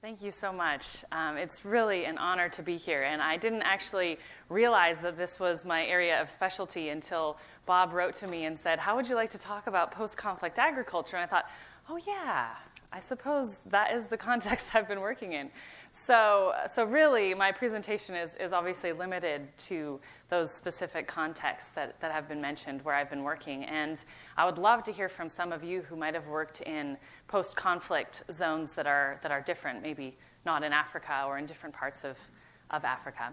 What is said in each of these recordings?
Thank you so much. It's really an honor to be here, and I didn't actually realize that this was my area of specialty until Bob wrote to me and said, how would you like to talk about post-conflict agriculture? And I thought, oh yeah, I suppose that is the context I've been working in. So really, my presentation is obviously limited to those specific contexts that have been mentioned where I've been working. And I would love to hear from some of you who might have worked in post-conflict zones that are different, maybe not in Africa or in different parts of Africa.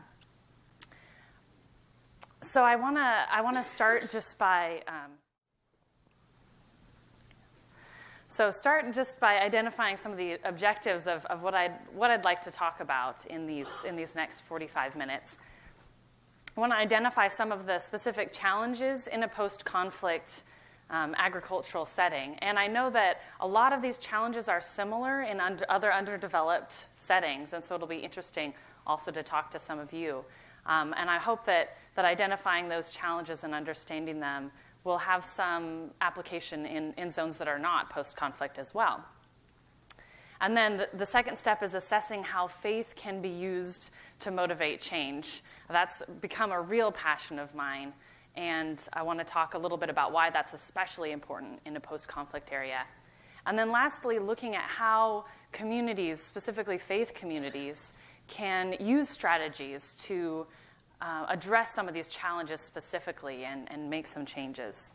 So I wanna start just by identifying some of the objectives of what I'd like to talk about in these next 45 minutes. I want to identify some of the specific challenges in a post-conflict agricultural setting. And I know that a lot of these challenges are similar in other underdeveloped settings, and so it'll be interesting also to talk to some of you. And I hope that identifying those challenges and understanding them will have some application in zones that are not post-conflict as well. And then the second step is assessing how faith can be used to motivate change. That's become a real passion of mine, and I want to talk a little bit about why that's especially important in a post-conflict area. And then lastly, looking at how communities, specifically faith communities, can use strategies to address some of these challenges specifically and make some changes.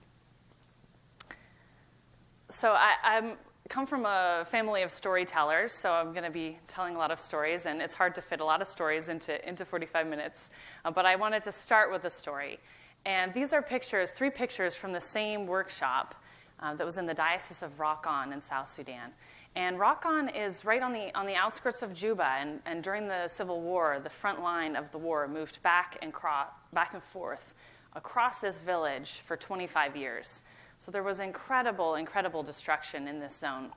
So I come from a family of storytellers, so I'm going to be telling a lot of stories, and it's hard to fit a lot of stories into 45 minutes. But I wanted to start with a story. And these are three pictures from the same workshop that was in the Diocese of Rock On in South Sudan. And Rock On is right on the outskirts of Juba, and during the Civil War, the front line of the war moved back and forth across this village for 25 years. So there was incredible, incredible destruction in this zone.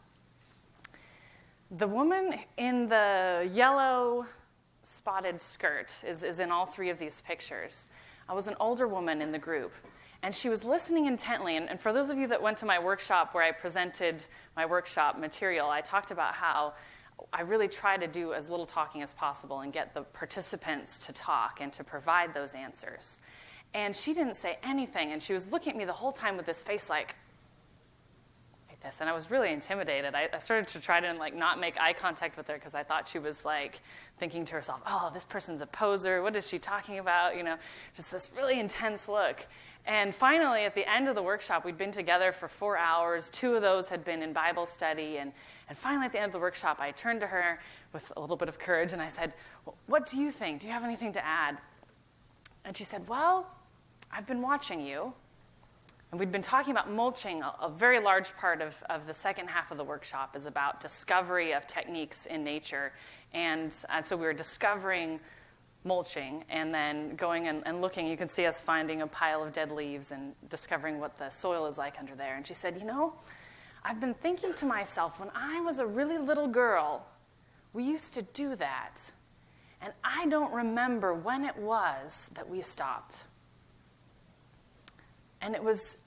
The woman in the yellow spotted skirt is in all three of these pictures. I was an older woman in the group, and she was listening intently. And for those of you that went to my workshop where I presented my workshop material, I talked about how I really try to do as little talking as possible and get the participants to talk and to provide those answers. And she didn't say anything, and she was looking at me the whole time with this face like this, and I was really intimidated. I started to try to not make eye contact with her because I thought she was thinking to herself, oh, this person's a poser, what is she talking about? Just this really intense look. And finally, at the end of the workshop, we'd been together for 4 hours. 2 of those had been in Bible study, and finally at the end of the workshop, I turned to her with a little bit of courage, and I said, well, what do you think? Do you have anything to add? And she said, well, I've been watching you, and we'd been talking about mulching. A very large part of the second half of the workshop is about discovery of techniques in nature, and so we were discovering mulching and then going and looking. You can see us finding a pile of dead leaves and discovering what the soil is like under there. And she said, I've been thinking to myself, when I was a really little girl, we used to do that, and I don't remember when it was that we stopped. And it was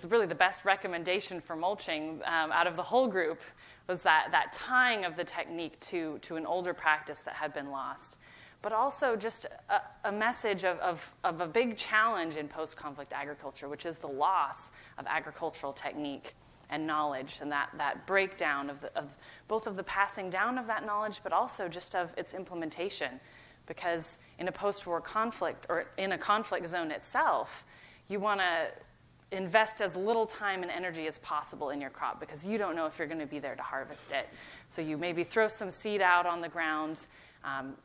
really the best recommendation for mulching out of the whole group, was that tying of the technique to an older practice that had been lost. But also just a message of a big challenge in post-conflict agriculture, which is the loss of agricultural technique and knowledge, and that breakdown of both of the passing down of that knowledge, but also just of its implementation. Because in a post-war conflict, or in a conflict zone itself, you want to invest as little time and energy as possible in your crop, because you don't know if you're going to be there to harvest it. So you maybe throw some seed out on the ground.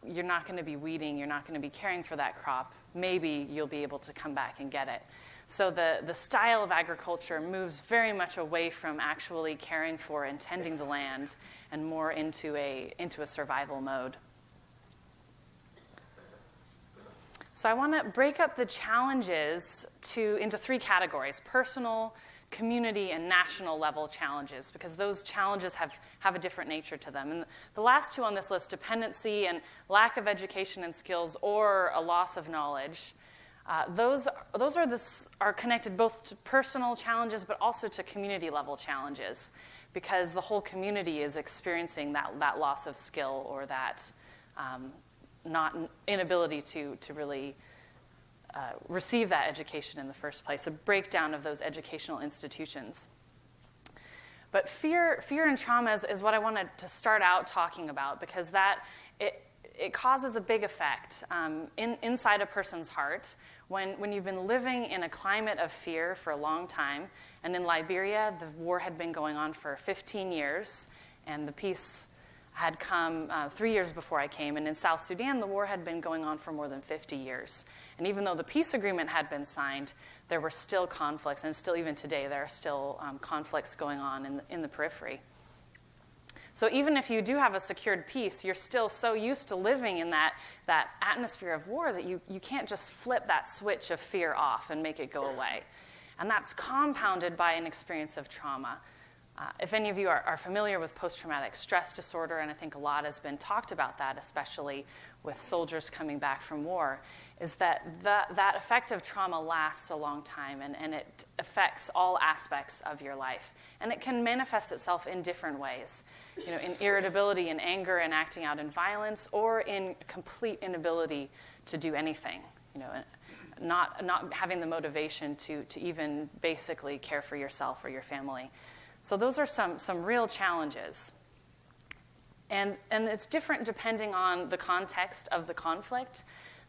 You're not going to be weeding. You're not going to be caring for that crop. Maybe you'll be able to come back and get it. So the style of agriculture moves very much away from actually caring for and tending the land, and more into a survival mode. So I want to break up the challenges into 3 categories: personal, community, and national level challenges, because those challenges have a different nature to them. And the last 2 on this list, dependency and lack of education and skills, or a loss of knowledge, those are connected both to personal challenges but also to community level challenges. because the whole community is experiencing that loss of skill or that inability to really receive that education in the first place, a breakdown of those educational institutions. But fear and trauma is what I wanted to start out talking about, because it causes a big effect inside a person's heart when you've been living in a climate of fear for a long time. And in Liberia, the war had been going on for 15 years, and the peace had come 3 years before I came. And in South Sudan, the war had been going on for more than 50 years. And even though the peace agreement had been signed, there were still conflicts, and still even today, there are still conflicts going on in the periphery. So even if you do have a secured peace, you're still so used to living in that atmosphere of war that you can't just flip that switch of fear off and make it go away. And that's compounded by an experience of trauma. If any of you are familiar with post-traumatic stress disorder, and I think a lot has been talked about that, especially with soldiers coming back from war, is that effect of trauma lasts a long time, and it affects all aspects of your life. And it can manifest itself in different ways, in irritability and anger and acting out in violence, or in complete inability to do anything, not having the motivation to even basically care for yourself or your family. So those are some real challenges. And it's different depending on the context of the conflict.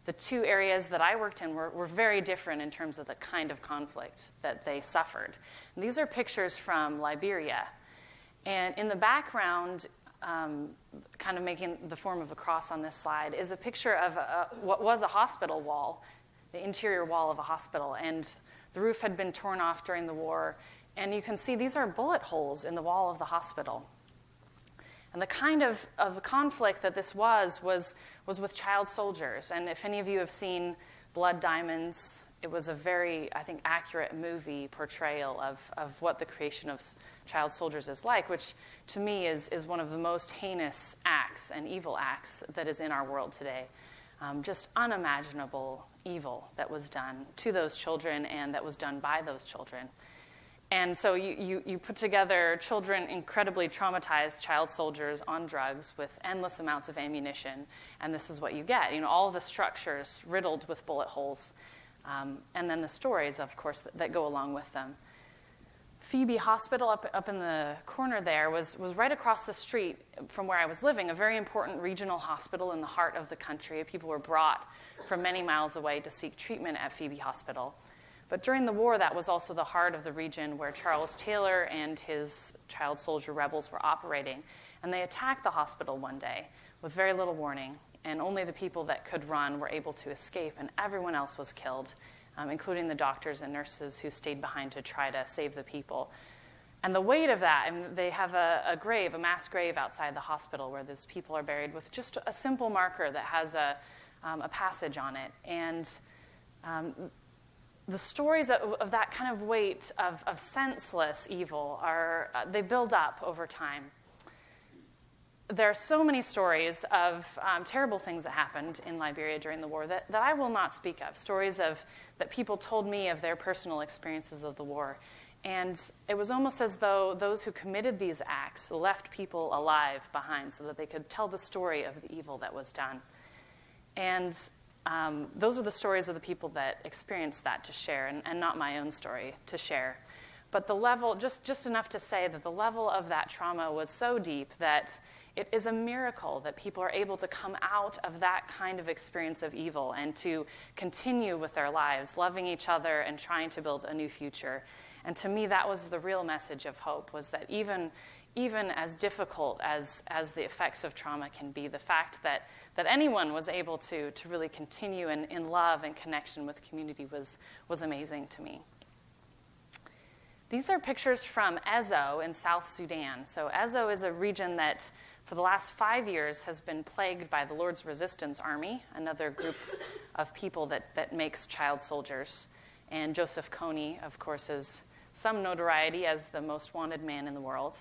The two areas that I worked in were very different in terms of the kind of conflict that they suffered. And these are pictures from Liberia. And in the background, kind of making the form of a cross on this slide, is a picture of what was a hospital wall, the interior wall of a hospital. And the roof had been torn off during the war. And you can see these are bullet holes in the wall of the hospital. And the kind of conflict that this was with child soldiers. And if any of you have seen Blood Diamonds, it was a very, I think, accurate movie portrayal of what the creation of child soldiers is like, which to me is one of the most heinous acts and evil acts that is in our world today. Just unimaginable evil that was done to those children and that was done by those children. And so you put together children, incredibly traumatized child soldiers on drugs with endless amounts of ammunition, and this is what you get. All the structures riddled with bullet holes, and then the stories, of course, that go along with them. Phoebe Hospital up in the corner there was right across the street from where I was living, a very important regional hospital in the heart of the country. People were brought from many miles away to seek treatment at Phoebe Hospital. But during the war, that was also the heart of the region where Charles Taylor and his child soldier rebels were operating. And they attacked the hospital one day with very little warning, and only the people that could run were able to escape, and everyone else was killed, including the doctors and nurses who stayed behind to try to save the people. And the weight of that, they have a grave, a mass grave outside the hospital where those people are buried with just a simple marker that has a passage on it. And the stories of that kind of weight of senseless evil they build up over time. There are so many stories of terrible things that happened in Liberia during the war that I will not speak of, stories that people told me of their personal experiences of the war. And it was almost as though those who committed these acts left people alive behind so that they could tell the story of the evil that was done. And those are the stories of the people that experienced that to share, and not my own story to share. But the level, just enough to say that the level of that trauma was so deep that it is a miracle that people are able to come out of that kind of experience of evil and to continue with their lives, loving each other and trying to build a new future. And to me, that was the real message of hope, was that even as difficult as the effects of trauma can be, the fact that anyone was able to really continue in love and connection with community was amazing to me. These are pictures from Ezo in South Sudan. So Ezo is a region that for the last 5 years has been plagued by the Lord's Resistance Army, another group of people that makes child soldiers. And Joseph Kony, of course, is some notoriety as the most wanted man in the world.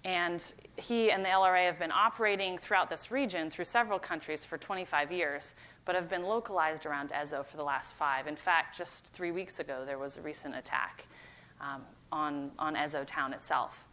And he and the LRA have been operating throughout this region through several countries for 25 years, but have been localized around Ezo for the last 5. In fact, just 3 weeks ago, there was a recent attack on Ezo town itself.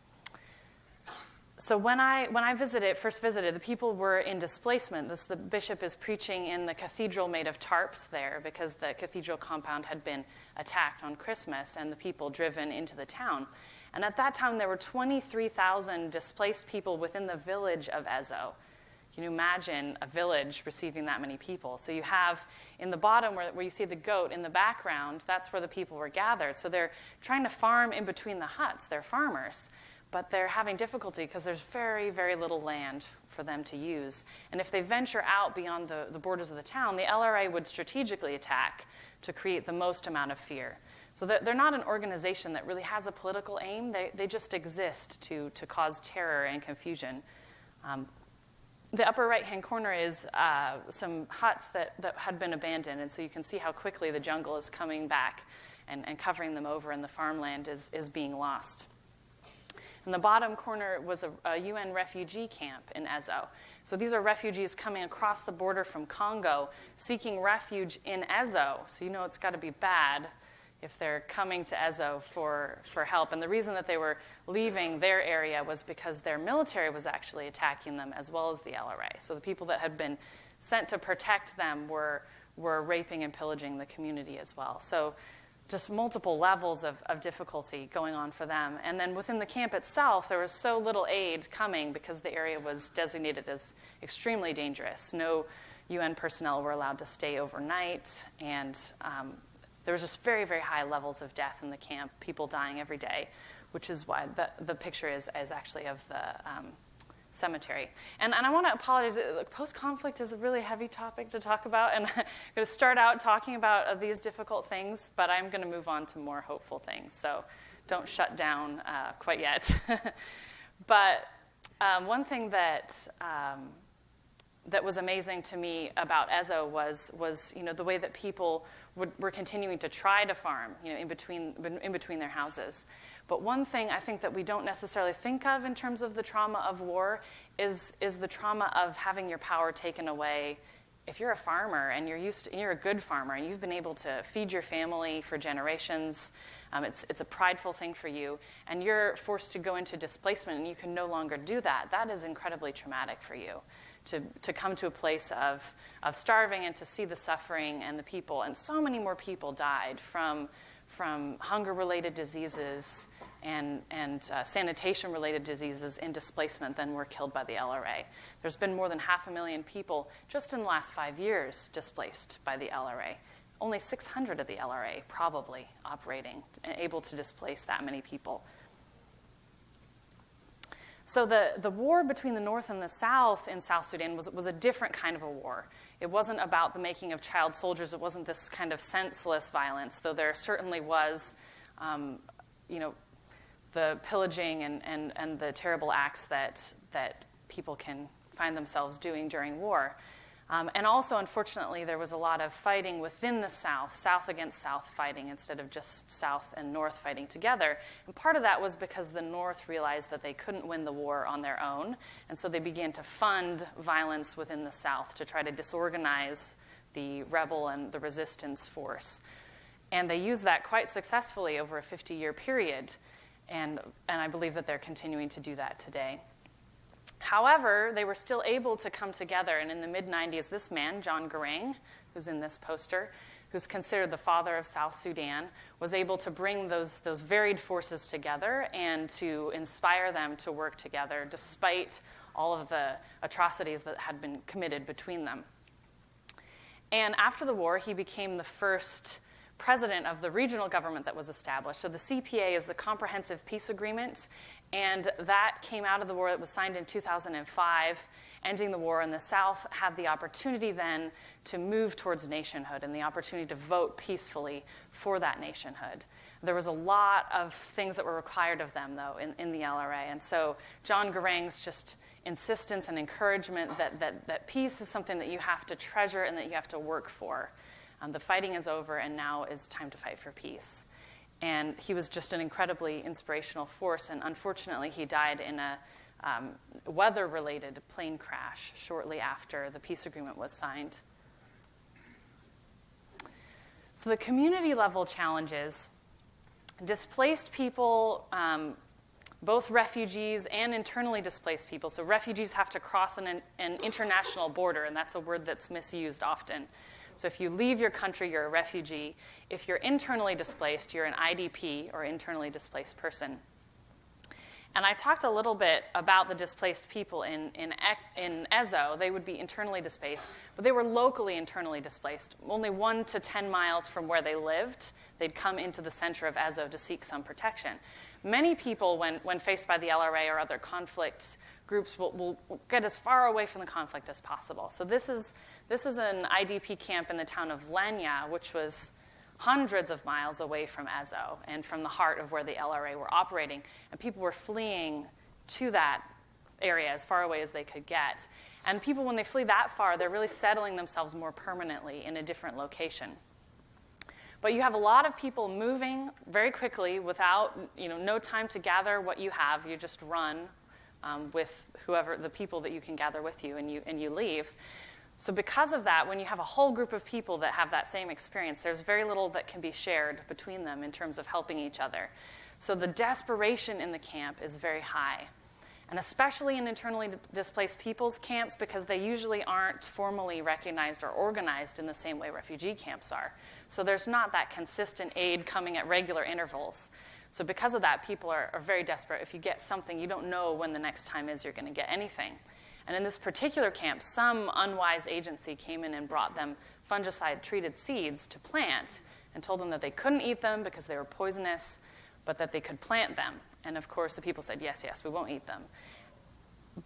So when I first visited, the people were in displacement. The bishop is preaching in the cathedral made of tarps there because the cathedral compound had been attacked on Christmas and the people driven into the town. And at that time, there were 23,000 displaced people within the village of Ezo. Can you imagine a village receiving that many people? So you have in the bottom where you see the goat in the background, that's where the people were gathered. So they're trying to farm in between the huts. They're farmers. But they're having difficulty because there's very, very little land for them to use. And if they venture out beyond the borders of the town, the LRA would strategically attack to create the most amount of fear. So they're not an organization that really has a political aim. They just exist to cause terror and confusion. The upper right-hand corner is some huts that had been abandoned, and so you can see how quickly the jungle is coming back and covering them over, and the farmland is being lost. In the bottom corner was a UN refugee camp in Ezo. So these are refugees coming across the border from Congo, seeking refuge in Ezo. So you know it's got to be bad if they're coming to Ezo for help. And the reason that they were leaving their area was because their military was actually attacking them as well as the LRA. So the people that had been sent to protect them were raping and pillaging the community as well. So just multiple levels of difficulty going on for them. And then within the camp itself, there was so little aid coming because the area was designated as extremely dangerous. No UN personnel were allowed to stay overnight, and there was just very, very high levels of death in the camp, people dying every day, which is why the picture is actually of the cemetery. And I want to apologize. Post-conflict is a really heavy topic to talk about, and I'm going to start out talking about these difficult things, but I'm going to move on to more hopeful things, so don't shut down quite yet. But one thing that was amazing to me about Ezo was the way that people were continuing to try to farm, in between their houses. But one thing I think that we don't necessarily think of in terms of the trauma of war is the trauma of having your power taken away. If you're a farmer and you're a good farmer and you've been able to feed your family for generations, it's a prideful thing for you, and you're forced to go into displacement and you can no longer do that. That is incredibly traumatic for you. To come to a place of starving and to see the suffering and the people. And so many more people died from hunger-related diseases and sanitation-related diseases in displacement than were killed by the LRA. There's been more than 500,000 people just in the last 5 years displaced by the LRA. Only 600 of the LRA probably operating and able to displace that many people. So the war between the North and the South in South Sudan was a different kind of a war. It wasn't about the making of child soldiers. It wasn't this kind of senseless violence, though there certainly was, the pillaging and the terrible acts that people can find themselves doing during war. And also, unfortunately, there was a lot of fighting within the South against South fighting instead of just South and North fighting together. And part of that was because the North realized that they couldn't win the war on their own, and so they began to fund violence within the South to try to disorganize the rebel and the resistance force. And they used that quite successfully over a 50-year period, and I believe that they're continuing to do that today. However, they were still able to come together, and in the mid-90s, this man, John Garang, who's in this poster, who's considered the father of South Sudan, was able to bring those varied forces together and to inspire them to work together despite all of the atrocities that had been committed between them. And after the war, he became the first president of the regional government that was established. So the CPA is the Comprehensive Peace Agreement, and that came out of the war. It was signed in 2005, ending the war, and the South had the opportunity then to move towards nationhood and the opportunity to vote peacefully for that nationhood. There was a lot of things that were required of them, though, in the LRA, and so John Garang's just insistence and encouragement that peace is something that you have to treasure and that you have to work for. The fighting is over, and now is time to fight for peace. And he was just an incredibly inspirational force, and unfortunately he died in a weather-related plane crash shortly after the peace agreement was signed. So the community-level challenges, displaced people both refugees and internally displaced people. So refugees have to cross an international border, and that's a word that's misused often. So if you leave your country, you're a refugee. If you're internally displaced, you're an IDP, or internally displaced person. And I talked a little bit about the displaced people in Ezo. They would be internally displaced, but they were locally internally displaced. Only 1 to 10 miles from where they lived, they'd come into the center of Ezo to seek some protection. Many people, when faced by the LRA or other conflict groups, will get as far away from the conflict as possible. So this is an IDP camp in the town of Lenya, which was hundreds of miles away from Ezo and from the heart of where the LRA were operating. And people were fleeing to that area as far away as they could get. And people, when they flee that far, they're really settling themselves more permanently in a different location. But you have a lot of people moving very quickly without, no time to gather what you have. You just run with whoever, the people that you can gather with you, and you leave. So because of that, when you have a whole group of people that have that same experience, there's very little that can be shared between them in terms of helping each other. So the desperation in the camp is very high. And especially in internally displaced people's camps, because they usually aren't formally recognized or organized in the same way refugee camps are. So there's not that consistent aid coming at regular intervals. So because of that, people are very desperate. If you get something, you don't know when the next time is you're going to get anything. And in this particular camp, some unwise agency came in and brought them fungicide-treated seeds to plant and told them that they couldn't eat them because they were poisonous, but that they could plant them. And of course, the people said, yes, we won't eat them.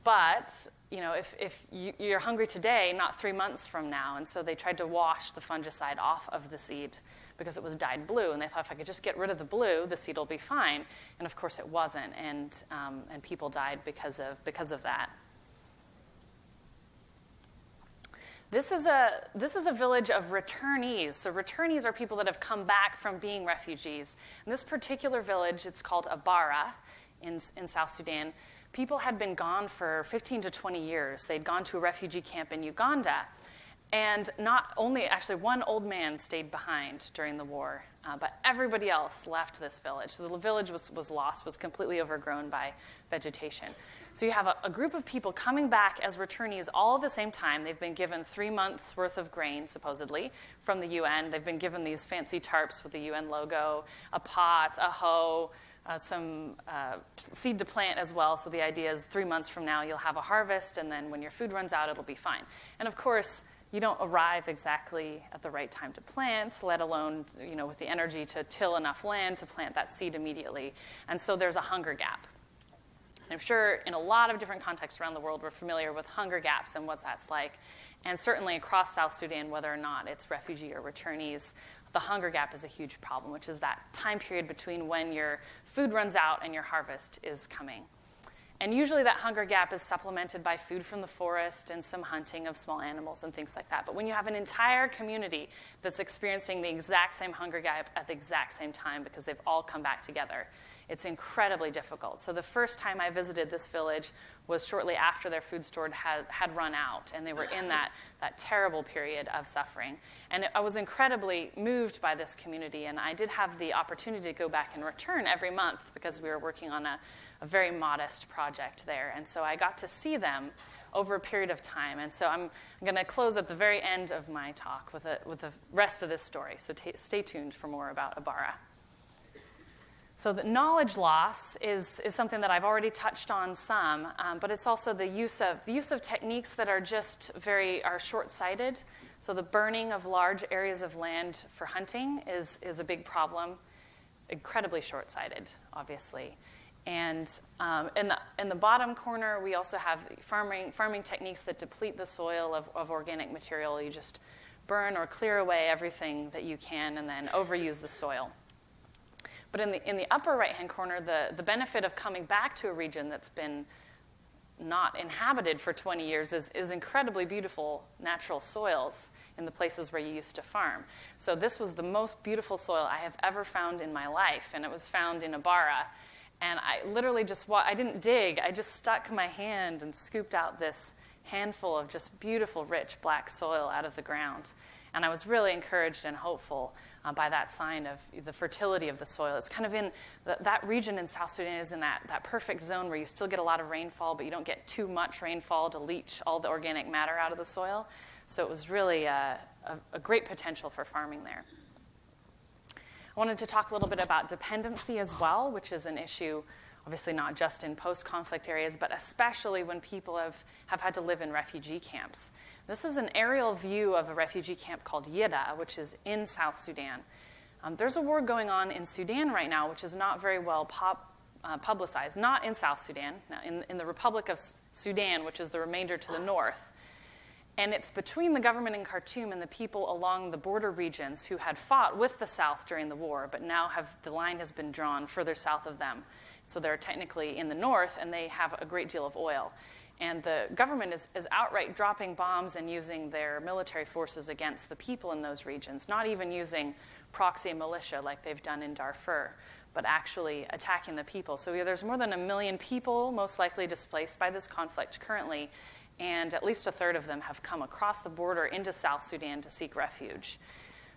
But, if you're hungry today, not 3 months from now. And so they tried to wash the fungicide off of the seed because it was dyed blue. And they thought, if I could just get rid of the blue, the seed will be fine. And of course, it wasn't. And people died because of that. This is a village of returnees. So returnees are people that have come back from being refugees. In this particular village, it's called Abara in South Sudan. People had been gone for 15 to 20 years. They'd gone to a refugee camp in Uganda. And not only, actually, one old man stayed behind during the war, but everybody else left this village. So the village was lost, was completely overgrown by vegetation. So you have a group of people coming back as returnees all at the same time. They've been given 3 months' worth of grain, supposedly, from the UN. They've been given these fancy tarps with the UN logo, a pot, a hoe, some seed to plant as well. So the idea is 3 months from now you'll have a harvest, and then when your food runs out, it'll be fine. And of course, you don't arrive exactly at the right time to plant, let alone with the energy to till enough land to plant that seed immediately. And so there's a hunger gap. And I'm sure in a lot of different contexts around the world, we're familiar with hunger gaps and what that's like. And certainly across South Sudan, whether or not it's refugee or returnees, the hunger gap is a huge problem, which is that time period between when your food runs out and your harvest is coming. And usually that hunger gap is supplemented by food from the forest and some hunting of small animals and things like that. But when you have an entire community that's experiencing the exact same hunger gap at the exact same time because they've all come back together, it's incredibly difficult. So the first time I visited this village was shortly after their food store had run out, and they were in that terrible period of suffering. And I was incredibly moved by this community, and I did have the opportunity to go back and return every month because we were working on a very modest project there. And so I got to see them over a period of time. And so I'm going to close at the very end of my talk with the rest of this story. So stay tuned for more about Abara. So the knowledge loss is something that I've already touched on some, but it's also the use of techniques that are are short-sighted. So the burning of large areas of land for hunting is a big problem, incredibly short-sighted, obviously. And in the bottom corner, we also have farming techniques that deplete the soil of organic material. You just burn or clear away everything that you can and then overuse the soil. But in the upper right-hand corner, the benefit of coming back to a region that's been not inhabited for 20 years is incredibly beautiful natural soils in the places where you used to farm. So this was the most beautiful soil I have ever found in my life, and it was found in Abara. And I literally I didn't dig, I just stuck my hand and scooped out this handful of just beautiful, rich black soil out of the ground. And I was really encouraged and hopeful by that sign of the fertility of the soil. It's kind of in that region in South Sudan is in that perfect zone where you still get a lot of rainfall, but you don't get too much rainfall to leach all the organic matter out of the soil. So it was really a great potential for farming there. I wanted to talk a little bit about dependency as well, which is an issue obviously not just in post-conflict areas, but especially when people have had to live in refugee camps. This is an aerial view of a refugee camp called Yida, which is in South Sudan. There's a war going on in Sudan right now, which is not very well publicized, not in South Sudan, now in the Republic of Sudan, which is the remainder to the north. And it's between the government in Khartoum and the people along the border regions who had fought with the South during the war, but now the line has been drawn further south of them. So they're technically in the north, and they have a great deal of oil. And the government is outright dropping bombs and using their military forces against the people in those regions, not even using proxy militia like they've done in Darfur, but actually attacking the people. So there's more than 1 million people most likely displaced by this conflict currently, and at least a third of them have come across the border into South Sudan to seek refuge.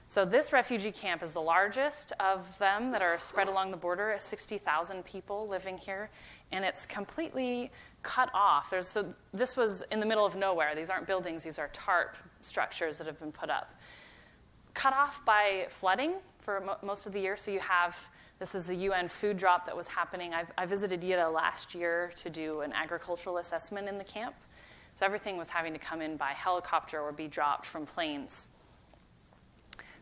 So this refugee camp is the largest of them that are spread along the border, 60,000 people living here, and it's completely cut off. This was in the middle of nowhere. These aren't buildings, these are tarp structures that have been put up. Cut off by flooding for most of the year, so this is the UN food drop that was happening. I visited Yida last year to do an agricultural assessment in the camp. So everything was having to come in by helicopter or be dropped from planes.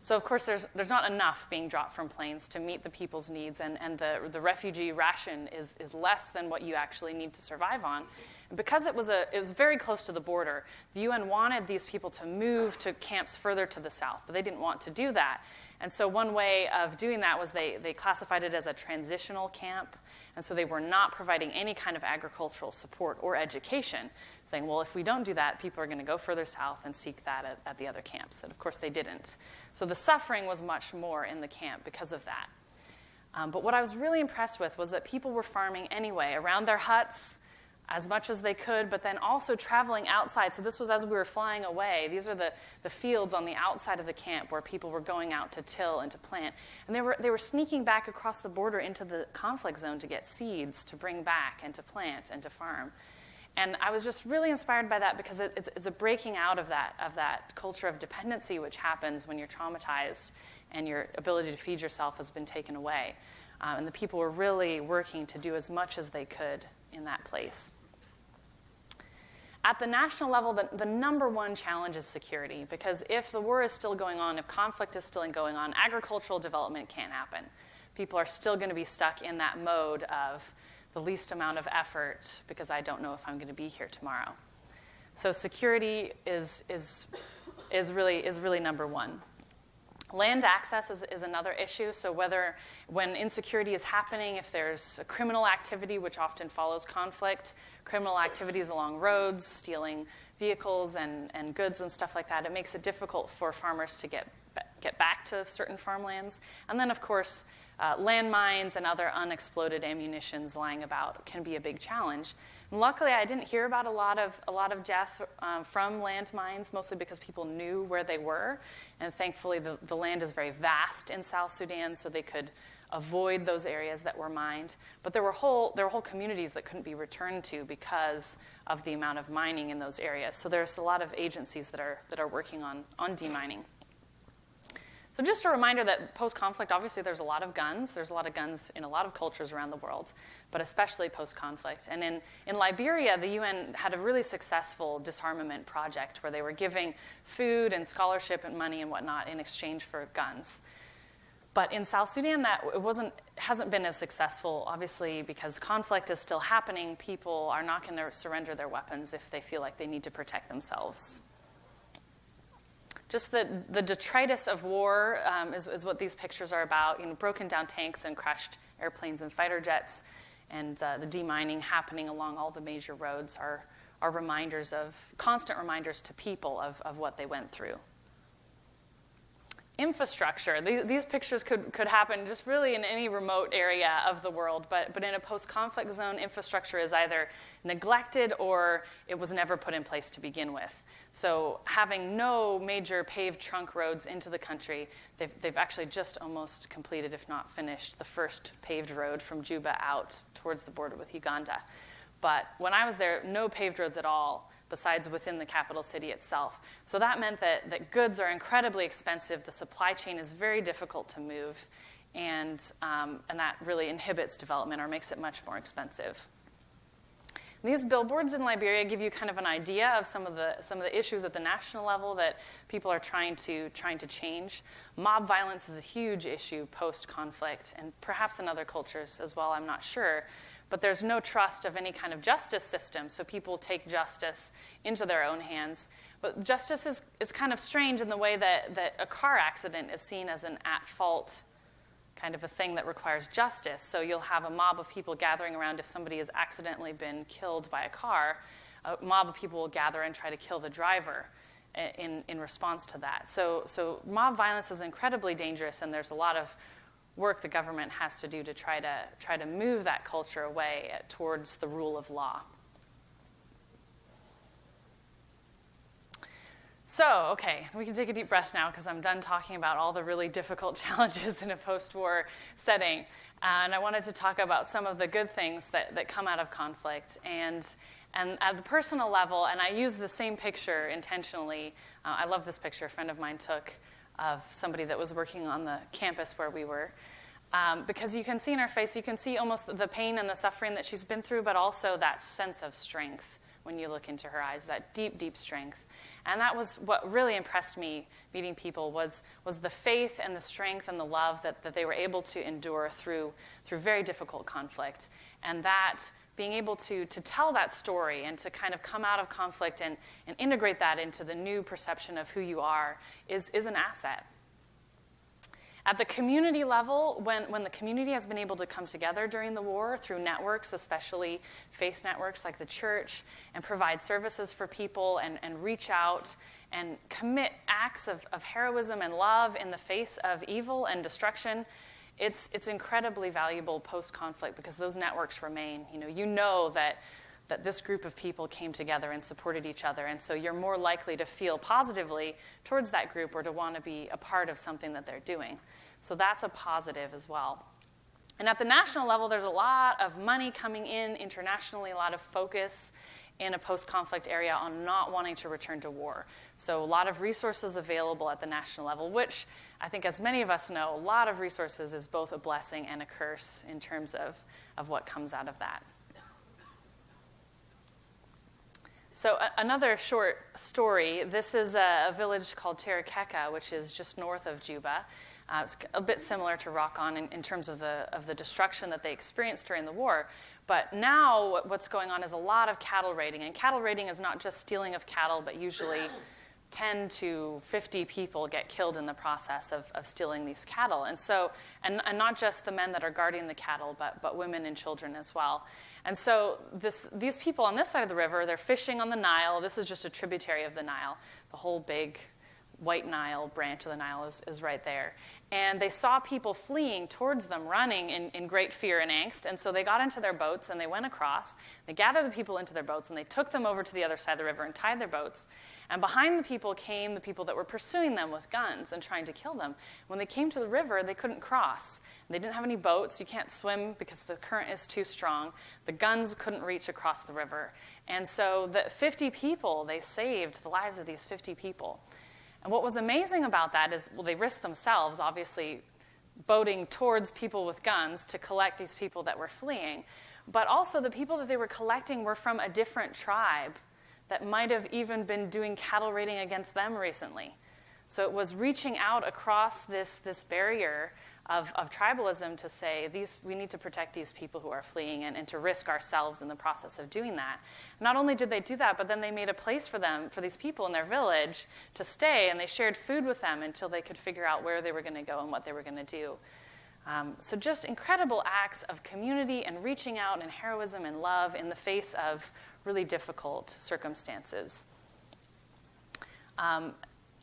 So, of course, there's not enough being dropped from planes to meet the people's needs, and the refugee ration is less than what you actually need to survive on. And because it was very close to the border, the UN wanted these people to move to camps further to the south, but they didn't want to do that. And so one way of doing that was they classified it as a transitional camp, and so they were not providing any kind of agricultural support or education, saying, well, if we don't do that, people are going to go further south and seek that at the other camps. And of course, they didn't. So the suffering was much more in the camp because of that. But what I was really impressed with was that people were farming anyway, around their huts, as much as they could, but then also traveling outside. So this was as we were flying away. These are the fields on the outside of the camp where people were going out to till and to plant. And they were sneaking back across the border into the conflict zone to get seeds to bring back and to plant and to farm. And I was just really inspired by that because it's a breaking out of that culture of dependency which happens when you're traumatized and your ability to feed yourself has been taken away. And the people were really working to do as much as they could in that place. At the national level, the number one challenge is security, because if the war is still going on, if conflict is still going on, agricultural development can't happen. People are still going to be stuck in that mode of the least amount of effort because I don't know if I'm going to be here tomorrow. So security is really number one. Land access is another issue. So when insecurity is happening, if there's a criminal activity, which often follows conflict, criminal activities along roads, stealing vehicles and goods and stuff like that, it makes it difficult for farmers to get back to certain farmlands. And then, of course, landmines and other unexploded ammunitions lying about can be a big challenge. And luckily, I didn't hear about a lot of death from landmines, mostly because people knew where they were. And thankfully, the land is very vast in South Sudan, so they could avoid those areas that were mined. But there were whole communities that couldn't be returned to because of the amount of mining in those areas. So there's a lot of agencies that are working on demining. So just a reminder that post-conflict, obviously there's a lot of guns. There's a lot of guns in a lot of cultures around the world, but especially post-conflict. And in Liberia, the UN had a really successful disarmament project where they were giving food and scholarship and money and whatnot in exchange for guns. But in South Sudan, hasn't been as successful, obviously, because conflict is still happening. People are not going to surrender their weapons if they feel like they need to protect themselves. Just the detritus of war is what these pictures are about. Broken down tanks and crashed airplanes and fighter jets, and the demining happening along all the major roads are constant reminders to people of what they went through. Infrastructure. These pictures could happen just really in any remote area of the world, but in a post-conflict zone, infrastructure is either neglected or it was never put in place to begin with. So having no major paved trunk roads into the country, they've actually just almost completed, if not finished, the first paved road from Juba out towards the border with Uganda. But when I was there, no paved roads at all, besides within the capital city itself. So that meant that goods are incredibly expensive, the supply chain is very difficult to move, and that really inhibits development or makes it much more expensive. These billboards in Liberia give you kind of an idea of some of the issues at the national level that people are trying to change. Mob violence is a huge issue post-conflict, and perhaps in other cultures as well, I'm not sure. But there's no trust of any kind of justice system, so people take justice into their own hands. But justice is kind of strange in the way that a car accident is seen as an at-fault kind of a thing that requires justice. So you'll have a mob of people gathering around if somebody has accidentally been killed by a car. A mob of people will gather and try to kill the driver in response to that. So mob violence is incredibly dangerous, and there's a lot of work the government has to do to try to move that culture away towards the rule of law. So, okay, we can take a deep breath now because I'm done talking about all the really difficult challenges in a post-war setting. And I wanted to talk about some of the good things that come out of conflict. And at the personal level, and I use the same picture intentionally. I love this picture a friend of mine took of somebody that was working on the campus where we were. Because you can see in her face, you can see almost the pain and the suffering that she's been through, but also that sense of strength when you look into her eyes, that deep, deep strength. And that was what really impressed me meeting people was the faith and the strength and the love that they were able to endure through very difficult conflict. And that being able to tell that story and to kind of come out of conflict and integrate that into the new perception of who you are is an asset. At the community level, when the community has been able to come together during the war through networks, especially faith networks like the church, and provide services for people and reach out and commit acts of heroism and love in the face of evil and destruction, it's incredibly valuable post-conflict because those networks remain. You know that this group of people came together and supported each other, and so you're more likely to feel positively towards that group or to want to be a part of something that they're doing. So that's a positive as well. And at the national level, there's a lot of money coming in internationally, a lot of focus in a post-conflict area on not wanting to return to war. So a lot of resources available at the national level, which I think as many of us know, a lot of resources is both a blessing and a curse in terms of what comes out of that. So another short story, this is a village called Terekeka, which is just north of Juba. It's a bit similar to Rock On in terms of the destruction that they experienced during the war. But now what's going on is a lot of cattle raiding. And cattle raiding is not just stealing of cattle, but usually 10 to 50 people get killed in the process of stealing these cattle. And so, and not just the men that are guarding the cattle, but women and children as well. And so these people on this side of the river, they're fishing on the Nile. This is just a tributary of the Nile. The whole big White Nile branch of the Nile is right there. And they saw people fleeing towards them, running in great fear and angst. And so they got into their boats and they went across. They gathered the people into their boats and they took them over to the other side of the river and tied their boats. And behind the people came the people that were pursuing them with guns and trying to kill them. When they came to the river, they couldn't cross. They didn't have any boats. You can't swim because the current is too strong. The guns couldn't reach across the river. And so the 50 people, they saved the lives of these 50 people. And what was amazing about that is, well, they risked themselves, obviously, boating towards people with guns to collect these people that were fleeing. But also the people that they were collecting were from a different tribe that might have even been doing cattle raiding against them recently. So it was reaching out across this barrier of tribalism to say, we need to protect these people who are fleeing and to risk ourselves in the process of doing that. Not only did they do that, but then they made a place for these people in their village to stay, and they shared food with them until they could figure out where they were going to go and what they were going to do. So just incredible acts of community and reaching out and heroism and love in the face of really difficult circumstances.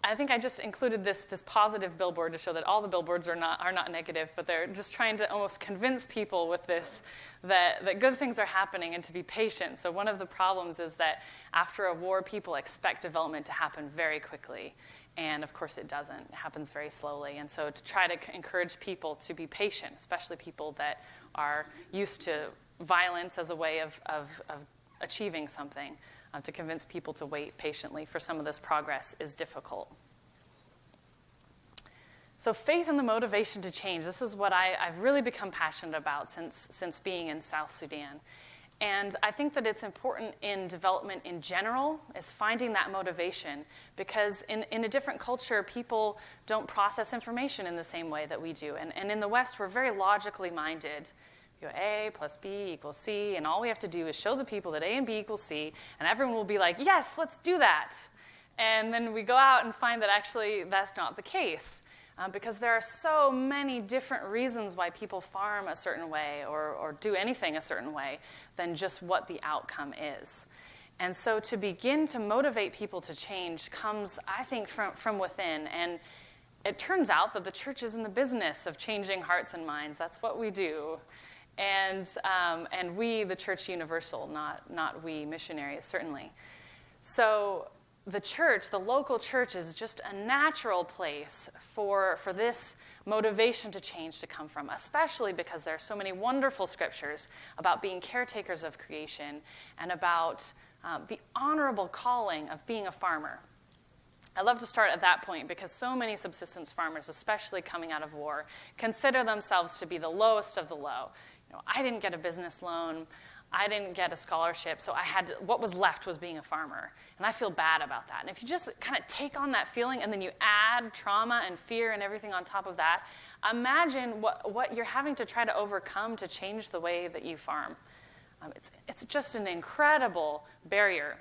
I think I just included this positive billboard to show that all the billboards are not negative, but they're just trying to almost convince people with this that good things are happening and to be patient. So one of the problems is that after a war, people expect development to happen very quickly. And of course it doesn't. It happens very slowly. And so to try to encourage people to be patient, especially people that are used to violence as a way of achieving something, to convince people to wait patiently for some of this progress is difficult. So faith and the motivation to change, this is what I've really become passionate about since being in South Sudan. And I think that it's important in development in general is finding that motivation, because in a different culture, people don't process information in the same way that we do. And in the West, we're very logically minded. You go A plus B equals C, and all we have to do is show the people that A and B equals C, and everyone will be like, yes, let's do that. And then we go out and find that actually that's not the case, because there are so many different reasons why people farm a certain way or do anything a certain way than just what the outcome is. And so to begin to motivate people to change comes, I think, from within. And it turns out that the church is in the business of changing hearts and minds. That's what we do. And we, the church universal, not we missionaries, certainly. So the church, the local church, is just a natural place for this motivation to change to come from, especially because there are so many wonderful scriptures about being caretakers of creation and about the honorable calling of being a farmer. I love to start at that point because so many subsistence farmers, especially coming out of war, consider themselves to be the lowest of the low. I didn't get a business loan. I didn't get a scholarship, so what was left was being a farmer. And I feel bad about that. And if you just kind of take on that feeling and then you add trauma and fear and everything on top of that, imagine what you're having to try to overcome to change the way that you farm. It's just an incredible barrier.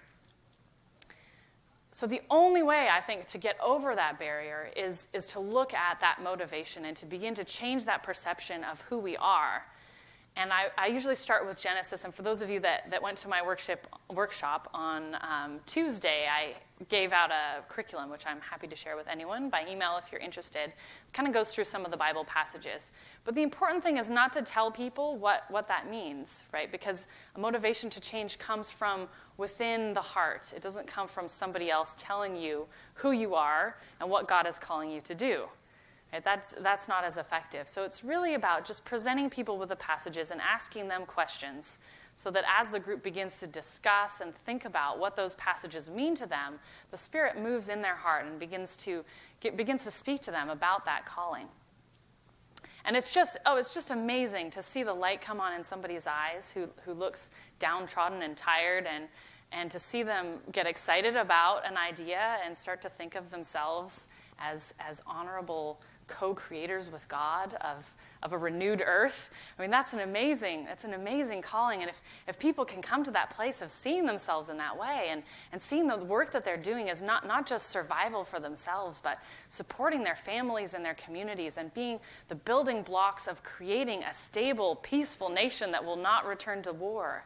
So the only way, I think, to get over that barrier is to look at that motivation and to begin to change that perception of who we are. And I usually start with Genesis. And for those of you that went to my workshop on Tuesday, I gave out a curriculum, which I'm happy to share with anyone by email if you're interested. It kind of goes through some of the Bible passages. But the important thing is not to tell people what that means, right? Because a motivation to change comes from within the heart. It doesn't come from somebody else telling you who you are and what God is calling you to do. Right? That's not as effective. So it's really about just presenting people with the passages and asking them questions so that as the group begins to discuss and think about what those passages mean to them, the Spirit moves in their heart and begins to speak to them about that calling. And it's just amazing to see the light come on in somebody's eyes who looks downtrodden and tired, and to see them get excited about an idea and start to think of themselves as honorable co-creators with God of a renewed earth. I mean, that's an amazing calling. And if people can come to that place of seeing themselves in that way and seeing the work that they're doing as not just survival for themselves, but supporting their families and their communities and being the building blocks of creating a stable, peaceful nation that will not return to war.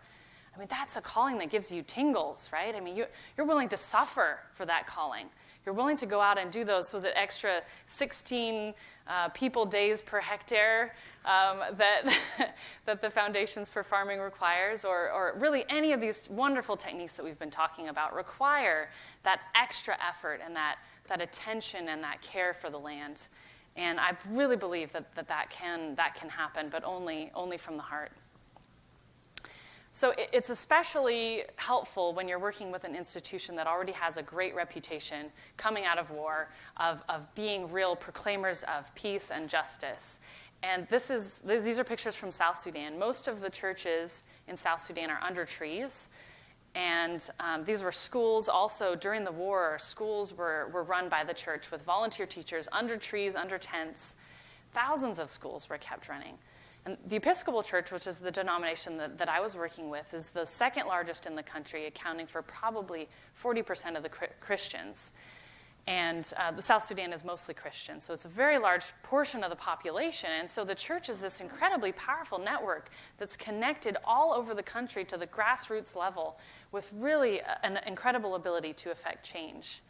I mean, that's a calling that gives you tingles, right? I mean, you're willing to suffer for that calling. You're willing to go out and do those, was it extra 16 people days per hectare that the Foundations for Farming requires, or really any of these wonderful techniques that we've been talking about require that extra effort and that attention and that care for the land. And I really believe that can happen, but only from the heart. So it's especially helpful when you're working with an institution that already has a great reputation coming out of war of being real proclaimers of peace and justice. And these are pictures from South Sudan. Most of the churches in South Sudan are under trees. And these were schools also during the war. Schools were run by the church with volunteer teachers under trees, under tents. Thousands of schools were kept running. And the Episcopal Church, which is the denomination that I was working with, is the second largest in the country, accounting for probably 40% of the Christians. And the South Sudan is mostly Christian, so it's a very large portion of the population. And so the church is this incredibly powerful network that's connected all over the country to the grassroots level with really an incredible ability to affect change.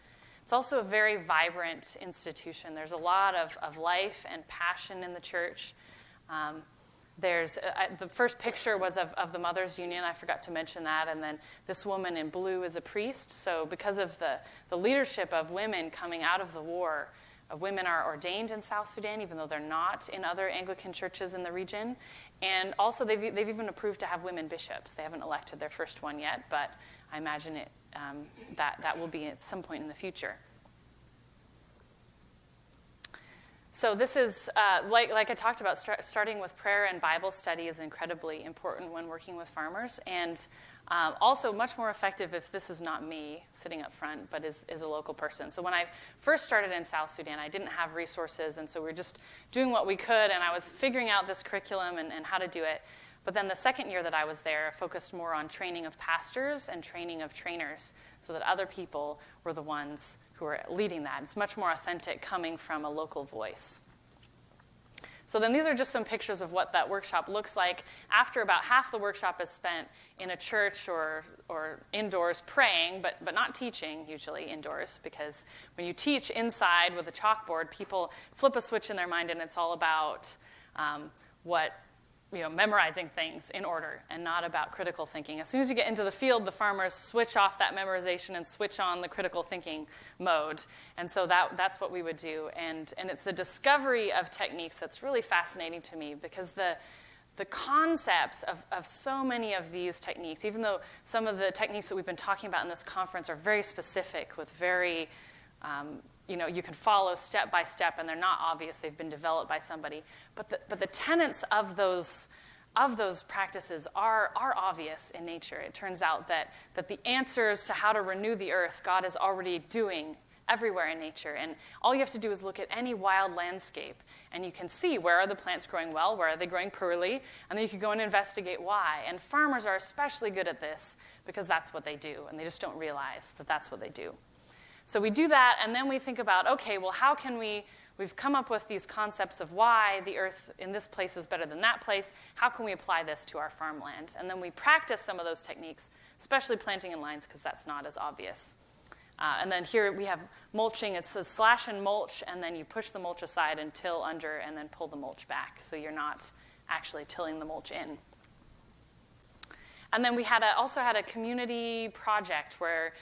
It's also a very vibrant institution. There's a lot of life and passion in the church. There's the first picture was of the Mothers Union. I forgot to mention that. And then this woman in blue is a priest. So because of the leadership of women coming out of the war, women are ordained in South Sudan, even though they're not in other Anglican churches in the region. And also they've even approved to have women bishops. They haven't elected their first one yet, but I imagine that will be at some point in the future. So this is, like I talked about, starting with prayer and Bible study is incredibly important when working with farmers, and also much more effective if this is not me sitting up front, but is a local person. So when I first started in South Sudan, I didn't have resources, and so we were just doing what we could, and I was figuring out this curriculum and how to do it. But then the second year that I was there, I focused more on training of pastors and training of trainers so that other people were the ones who are leading that. It's much more authentic coming from a local voice. So then these are just some pictures of what that workshop looks like after about half the workshop is spent in a church or indoors praying, but not teaching, usually indoors, because when you teach inside with a chalkboard, people flip a switch in their mind and it's all about memorizing things in order and not about critical thinking. As soon as you get into the field, the farmers switch off that memorization and switch on the critical thinking mode. And so that's what we would do. And it's the discovery of techniques that's really fascinating to me, because the concepts of so many of these techniques, even though some of the techniques that we've been talking about in this conference are very specific with very you can follow step by step, and they're not obvious. They've been developed by somebody. But the tenets of those practices are obvious in nature. It turns out that the answers to how to renew the earth, God is already doing everywhere in nature. And all you have to do is look at any wild landscape, and you can see where are the plants growing well, where are they growing poorly, and then you can go and investigate why. And farmers are especially good at this because that's what they do, and they just don't realize that that's what they do. So we do that, and then we think about, okay, well, how can we've come up with these concepts of why the earth in this place is better than that place. How can we apply this to our farmland? And then we practice some of those techniques, especially planting in lines, because that's not as obvious. And then here we have mulching. It says slash and mulch, and then you push the mulch aside and till under, and then pull the mulch back. So you're not actually tilling the mulch in. And then we also had a community project where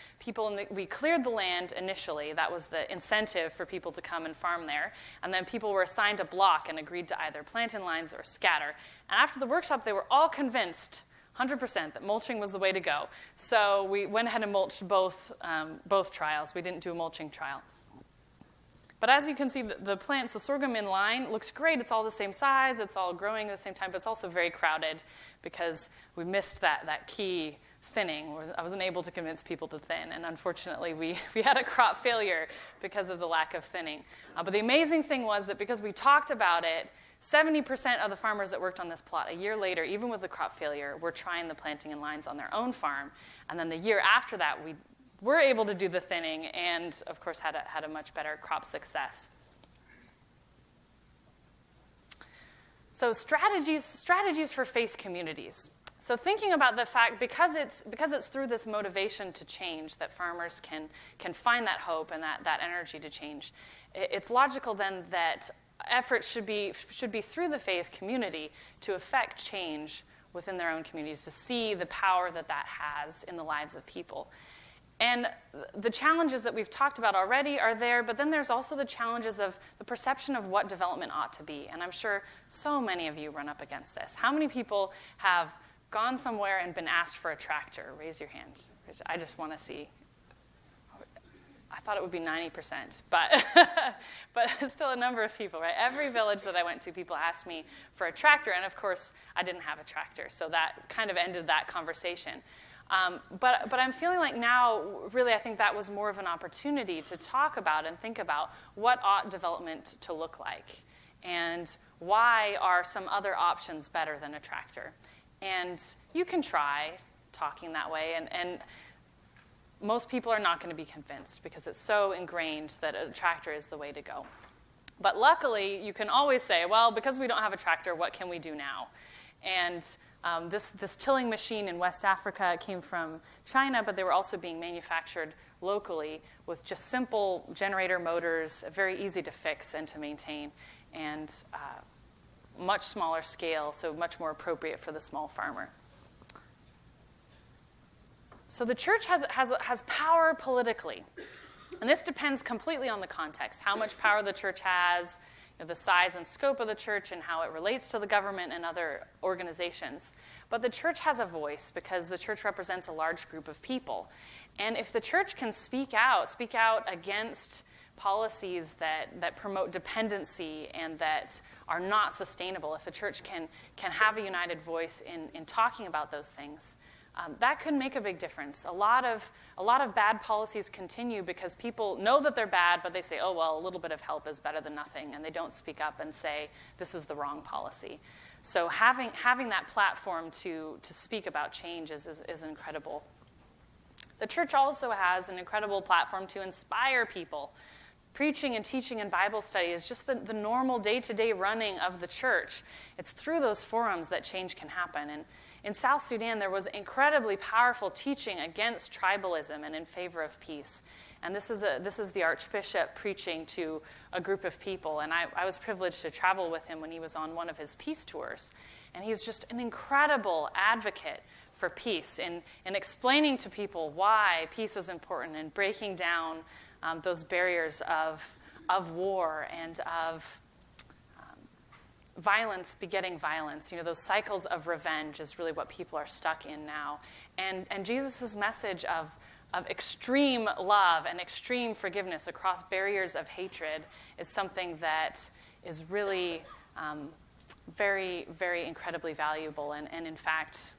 we cleared the land initially. That was the incentive for people to come and farm there. And then people were assigned a block and agreed to either plant in lines or scatter. And after the workshop, they were all convinced, 100%, that mulching was the way to go. So we went ahead and mulched both trials. We didn't do a mulching trial. But as you can see, the plants, the sorghum in line, looks great. It's all the same size. It's all growing at the same time, but it's also very crowded because we missed that key thinning. I wasn't able to convince people to thin, and unfortunately, we had a crop failure because of the lack of thinning. But the amazing thing was that because we talked about it, 70% of the farmers that worked on this plot a year later, even with the crop failure, were trying the planting in lines on their own farm. And then the year after that, we were able to do the thinning and, of course, had a much better crop success. So strategies for faith communities. So thinking about the fact, because it's through this motivation to change that farmers can find that hope and that energy to change, it's logical then that efforts should be through the faith community to affect change within their own communities, to see the power that has in the lives of people. And the challenges that we've talked about already are there, but then there's also the challenges of the perception of what development ought to be. And I'm sure so many of you run up against this. How many people have gone somewhere and been asked for a tractor? Raise your hand. I just want to see. I thought it would be 90%, but still a number of people, right? Every village that I went to, people asked me for a tractor, and of course, I didn't have a tractor, so that kind of ended that conversation. But I'm feeling like now, really, I think that was more of an opportunity to talk about and think about what ought development to look like, and why are some other options better than a tractor. And you can try talking that way, and most people are not going to be convinced because it's so ingrained that a tractor is the way to go. But luckily, you can always say, well, because we don't have a tractor, what can we do now? And This tilling machine in West Africa came from China, but they were also being manufactured locally with just simple generator motors, very easy to fix and to maintain, and much smaller scale, so much more appropriate for the small farmer. So the church has power politically. And this depends completely on the context, how much power the church has, the size and scope of the church, and how it relates to the government and other organizations. But the church has a voice because the church represents a large group of people. And if the church can speak out against policies that promote dependency and that are not sustainable, if the church can have a united voice in talking about those things, that could make a big difference. A lot of bad policies continue because people know that they're bad, but they say, oh, well, a little bit of help is better than nothing, and they don't speak up and say, this is the wrong policy. So having that platform to speak about change is incredible. The church also has an incredible platform to inspire people. Preaching and teaching and Bible study is just the normal day-to-day running of the church. It's through those forums that change can happen. And in South Sudan, there was incredibly powerful teaching against tribalism and in favor of peace. And this is the Archbishop preaching to a group of people. And I was privileged to travel with him when he was on one of his peace tours. And he's just an incredible advocate for peace in explaining to people why peace is important and breaking down those barriers of war and of violence begetting violence. Those cycles of revenge is really what people are stuck in now. And Jesus' message of extreme love and extreme forgiveness across barriers of hatred is something that is really very, very incredibly valuable and in fact,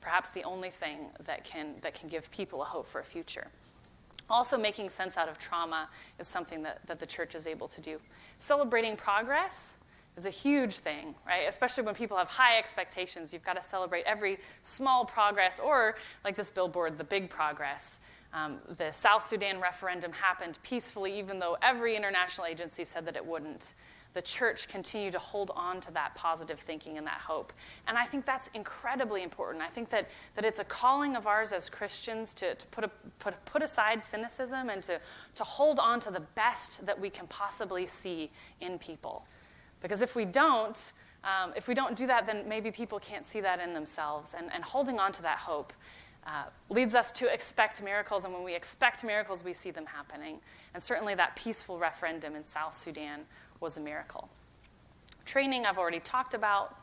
perhaps the only thing that can give people a hope for a future. Also, making sense out of trauma is something that the church is able to do. Celebrating progress is a huge thing, right? Especially when people have high expectations. You've got to celebrate every small progress, or like this billboard, the big progress. The South Sudan referendum happened peacefully, even though every international agency said that it wouldn't. The church continued to hold on to that positive thinking and that hope. And I think that's incredibly important. I think that it's a calling of ours as Christians to put aside cynicism and to hold on to the best that we can possibly see in people. Because if we don't do that, then maybe people can't see that in themselves. And holding on to that hope leads us to expect miracles. And when we expect miracles, we see them happening. And certainly that peaceful referendum in South Sudan was a miracle. Training, I've already talked about.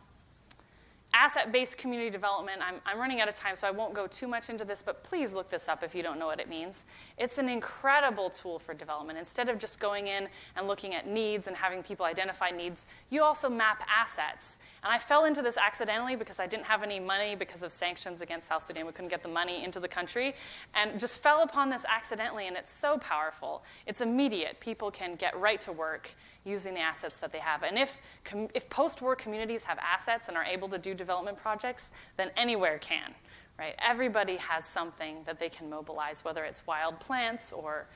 Asset-based community development, I'm running out of time, so I won't go too much into this, but please look this up if you don't know what it means. It's an incredible tool for development. Instead of just going in and looking at needs and having people identify needs, you also map assets. And I fell into this accidentally because I didn't have any money because of sanctions against South Sudan. We couldn't get the money into the country, and just fell upon this accidentally, and it's so powerful. It's immediate. People can get right to work using the assets that they have. And if post-war communities have assets and are able to do development projects, then anywhere can, right? Everybody has something that they can mobilize, whether it's wild plants or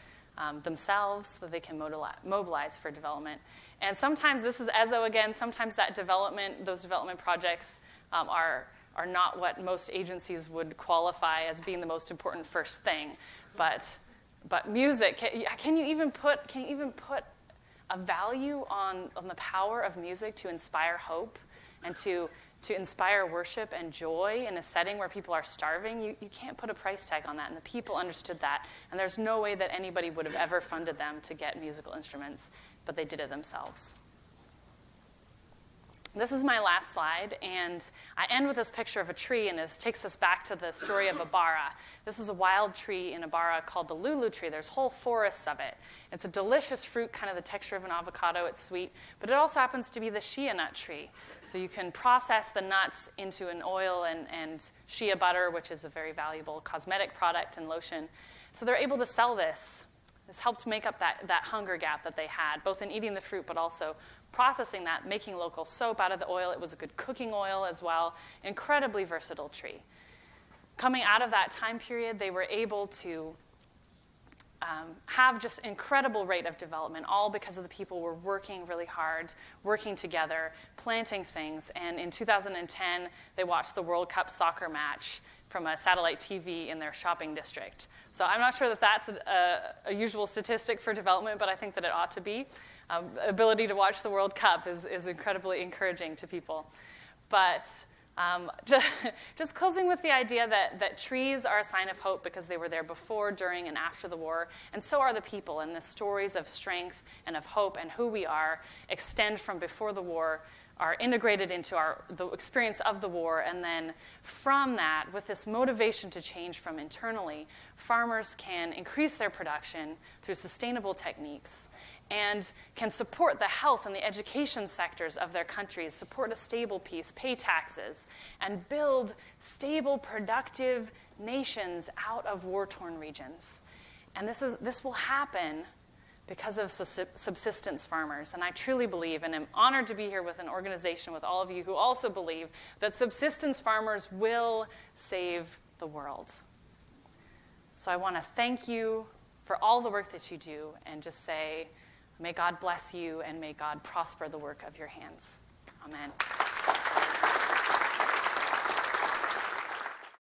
themselves that they can mobilize for development. And sometimes, this is EZO again, sometimes those development projects are not what most agencies would qualify as being the most important first thing. But music, can you even put a value on the power of music to inspire hope and to inspire worship and joy in a setting where people are starving? You can't put a price tag on that, and the people understood that. And there's no way that anybody would have ever funded them to get musical instruments, but they did it themselves. This is my last slide, and I end with this picture of a tree, and this takes us back to the story of Ibarra. This is a wild tree in Ibarra called the lulu tree. There's whole forests of it. It's a delicious fruit, kind of the texture of an avocado. It's sweet, but it also happens to be the shea nut tree. So you can process the nuts into an oil and shea butter, which is a very valuable cosmetic product and lotion. So they're able to sell this. This helped make up that hunger gap that they had, both in eating the fruit but also processing that, making local soap out of the oil. It was a good cooking oil as well. Incredibly versatile tree. Coming out of that time period, they were able to have just incredible rate of development, all because of the people were working really hard, working together, planting things. And in 2010, they watched the World Cup soccer match from a satellite TV in their shopping district. So I'm not sure that that's a usual statistic for development, but I think that it ought to be. Ability to watch the World Cup is incredibly encouraging to people. But just closing with the idea that trees are a sign of hope because they were there before, during, and after the war, and so are the people, and the stories of strength and of hope and who we are extend from before the war, are integrated into the experience of the war, and then from that, with this motivation to change from internally, farmers can increase their production through sustainable techniques and can support the health and the education sectors of their countries, support a stable peace, pay taxes, and build stable, productive nations out of war-torn regions. And this will happen because of subsistence farmers. And I truly believe, and am honored to be here with an organization with all of you who also believe, that subsistence farmers will save the world. So I want to thank you for all the work that you do and just say, may God bless you and may God prosper the work of your hands. Amen.